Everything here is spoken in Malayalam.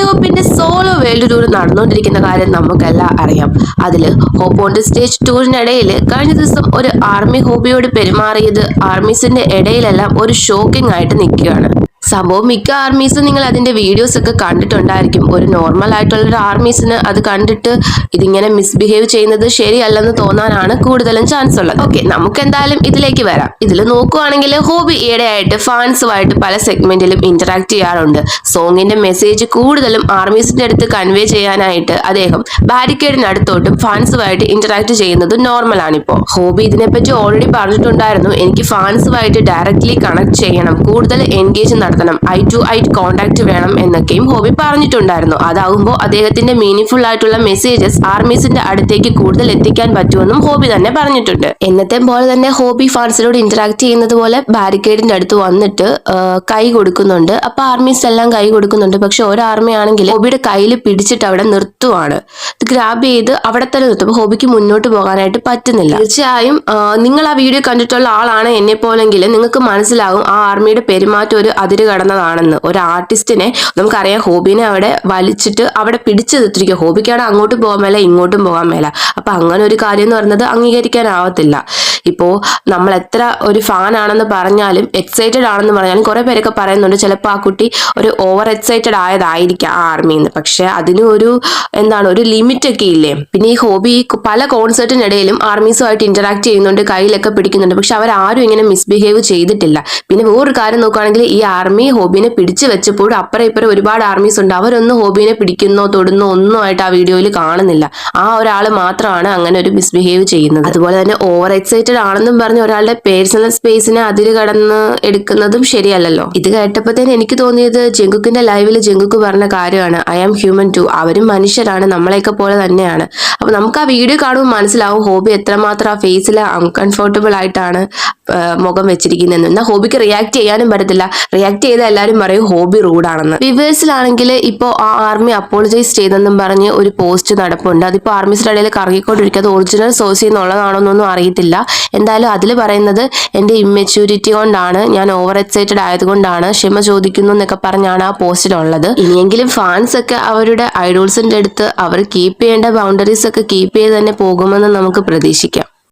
ഹോപ്പിന്റെ സോളോ വേൾഡ് ടൂർ നടന്നുകൊണ്ടിരിക്കുന്ന കാര്യം നമുക്കെല്ലാം അറിയാം. അതില് ഹോപ്പ് ഓൺ ദി സ്റ്റേജ് ടൂറിനിടയിൽ കഴിഞ്ഞ ദിവസം ഒരു ആർമി ഹോബിയോട് പെരുമാറിയത് ആർമീസിന്റെ ഇടയിലെല്ലാം ഒരു ഷോക്കിംഗ് ആയിട്ട് നിൽക്കുകയാണ്. സംഭവം മിക്ക ആർമീസും നിങ്ങൾ അതിന്റെ വീഡിയോസ് ഒക്കെ കണ്ടിട്ടുണ്ടായിരിക്കും. ഒരു നോർമൽ ആയിട്ടുള്ള ഒരു ആർമീസിന് അത് കണ്ടിട്ട് ഇതിങ്ങനെ മിസ്ബിഹേവ് ചെയ്യുന്നത് ശരിയല്ലെന്ന് തോന്നാനാണ് കൂടുതലും ചാൻസ് ഉള്ളത്. ഓക്കെ, നമുക്ക് എന്തായാലും ഇതിലേക്ക് വരാം. ഇതിൽ നോക്കുവാണെങ്കിൽ ഹോബി ഈയിടെയായിട്ട് ഫാൻസുമായിട്ട് പല സെഗ്മെന്റിലും ഇന്ററാക്ട് ചെയ്യാറുണ്ട്. സോങ്ങിന്റെ മെസ്സേജ് കൂടുതലും ആർമീസിന്റെ അടുത്ത് കൺവേ ചെയ്യാനായിട്ട് അദ്ദേഹം ബാരിക്കേഡിനടുത്തോട്ടും ഫാൻസുമായിട്ട് ഇന്ററാക്ട് ചെയ്യുന്നത് നോർമൽ ആണിപ്പോ. ഹോബി ഇതിനെപ്പറ്റി ഓൾറെഡി പറഞ്ഞിട്ടുണ്ടായിരുന്നു. എനിക്ക് ഫാൻസുമായിട്ട് ഡയറക്ട്ലി കണക്ട് ചെയ്യണം, കൂടുതൽ എൻഗേജ് നടത്തണം, ഐ ടു ഐ കോണ്ടാക്ട് വേണം എന്നൊക്കെയും ഹോബി പറഞ്ഞിട്ടുണ്ടായിരുന്നു. അതാകുമ്പോൾ അദ്ദേഹത്തിന്റെ മീനിങ് ആയിട്ടുള്ള മെസ്സേജസ് ആർമീസിന്റെ അടുത്തേക്ക് കൂടുതൽ എത്തിക്കാൻ പറ്റുമെന്നും ഹോബി തന്നെ പറഞ്ഞിട്ടുണ്ട്. എന്നത്തെ പോലെ തന്നെ ഹോബി ഫാൻസിനോട് ഇന്ററാക്ട് ചെയ്യുന്നത് പോലെ ബാരിക്കേഡിന്റെ അടുത്ത് വന്നിട്ട് കൈ കൊടുക്കുന്നുണ്ട്. അപ്പൊ ആർമീസ് എല്ലാം കൈ കൊടുക്കുന്നുണ്ട്. പക്ഷെ ഒരു ആർമി ആണെങ്കിൽ ഹോബിയുടെ കയ്യിൽ പിടിച്ചിട്ട് അവിടെ നിർത്തുവാണ്. ഗ്രാബ് ചെയ്ത് അവിടെ തന്നെ നിർത്തും. ഹോബിക്ക് മുന്നോട്ട് പോകാനായിട്ട് പറ്റുന്നില്ല. തീർച്ചയായും നിങ്ങൾ ആ വീഡിയോ കണ്ടിട്ടുള്ള ആളാണ് എന്നെ പോലെങ്കിൽ നിങ്ങൾക്ക് മനസ്സിലാകും ആ ആർമിയുടെ പെരുമാറ്റം ഒരു അതിര് കടന്നതാണെന്ന്. ഒരു ആർട്ടിസ്റ്റിനെ നമുക്കറിയാം, ഹോബിനെ അവിടെ വലിച്ചിട്ട് അവിടെ പിടിച്ചു നിർത്തിരിക്കുക. ഹോബിക്കാണ് അങ്ങോട്ടും പോകാൻ മേല ഇങ്ങോട്ടും പോകാൻ മേല. അപ്പൊ അങ്ങനെ ഒരു കാര്യം എന്ന് പറയുന്നത് അംഗീകരിക്കാനാവത്തില്ല. ഇപ്പോ നമ്മൾ എത്ര ഒരു ഫാൻ ആണെന്ന് പറഞ്ഞാലും എക്സൈറ്റഡ് ആണെന്ന് പറഞ്ഞാലും കുറെ പേരൊക്കെ പറയുന്നുണ്ട് ചിലപ്പോൾ ആ കുട്ടി ഒരു ഓവർ എക്സൈറ്റഡ് ആയതായിരിക്കാം ആ ആർമിന്ന്. പക്ഷെ അതിന് ഒരു ഒരു ലിമിറ്റ് ഒക്കെ ഇല്ലേ. പിന്നെ ഈ ഹോബി പല കോൺസേർട്ടിനിടയിലും ആർമീസുമായിട്ട് ഇന്ററാക്ട് ചെയ്യുന്നുണ്ട്, കയ്യിലൊക്കെ പിടിക്കുന്നുണ്ട്. പക്ഷെ അവരാരും ഇങ്ങനെ മിസ്ബിഹേവ് ചെയ്തിട്ടില്ല. പിന്നെ വേറൊരു കാര്യം നോക്കുകയാണെങ്കിൽ ഈ ആർമി ഹോബിനെ പിടിച്ചു വെച്ചപ്പോൾ അപ്പുറം ഇപ്പുറം ഒരുപാട് ആർമീസ് ഉണ്ട്. അവരൊന്നും ഹോബിനെ പിടിക്കുന്നോ തൊടുന്നോ ഒന്നും ആയിട്ട് ആ വീഡിയോയിൽ കാണുന്നില്ല. ആ ഒരാൾ മാത്രമാണ് അങ്ങനെ ഒരു മിസ്ബിഹേവ് ചെയ്യുന്നത്. അതുപോലെ തന്നെ ഓവർ എക്സൈറ്റഡ് ആണെന്നും പറഞ്ഞ് ഒരാളുടെ പേഴ്സണൽ സ്പേസിനെ അതിര് കടന്ന് എടുക്കുന്നതും ശരിയല്ലല്ലോ. ഇത് കേട്ടപ്പോഴത്തേന് എനിക്ക് തോന്നിയത് ജങ്കുക്കിന്റെ ലൈവിൽ ജങ്കുക്ക് പറഞ്ഞ കാര്യമാണ്, ഐ ആം ഹ്യൂമൻ ടു. അവരും മനുഷ്യരാണ്, നമ്മളെയൊക്കെ പോലെ തന്നെയാണ്. അപ്പൊ നമുക്ക് ആ വീഡിയോ കാണുമ്പോൾ മനസ്സിലാവും ഹോബി എത്രമാത്രം ആ ഫേസിൽ അൺകംഫർട്ടബിൾ ആയിട്ടാണ് മുഖം വെച്ചിരിക്കുന്നത്. എന്നാൽ ഹോബിക്ക് റിയാക്ട് ചെയ്യാനും പറ്റത്തില്ല. റിയാക്ട് ചെയ്ത എല്ലാവരും പറയും ഹോബി റൂഡാണെന്ന്. റിവേഴ്സിലാണെങ്കിൽ ഇപ്പോൾ ആ ആർമി അപ്പോളജൈസ് ചെയ്തെന്നും പറഞ്ഞ് ഒരു പോസ്റ്റ് നടപ്പുണ്ട്. അതിപ്പോൾ ആർമീസിന്റെ ഇടയിൽ കറങ്ങിക്കൊണ്ടിരിക്കുന്നത് ഒറിജിനൽ സോഴ്സിൽ നിന്നുള്ളതാണോന്നൊന്നും അറിയത്തില്ല. എന്തായാലും അതിൽ പറയുന്നത് എൻ്റെ ഇമ്മെച്യൂരിറ്റി കൊണ്ടാണ്, ഞാൻ ഓവർ എക്സൈറ്റഡ് ആയതുകൊണ്ടാണ്, ക്ഷമ ചോദിക്കുന്നു എന്നൊക്കെ പറഞ്ഞാണ് ആ പോസ്റ്റിലുള്ളത്. ഇനിയെങ്കിലും ഫാൻസ് ഒക്കെ അവരുടെ ഐഡോൾസിന്റെ അടുത്ത് അവർ കീപ്പ് ചെയ്യേണ്ട ബൗണ്ടറീസ് ഒക്കെ കീപ്പ് ചെയ്ത് തന്നെ പോകുമെന്ന് നമുക്ക് പ്രതീക്ഷിക്കാം.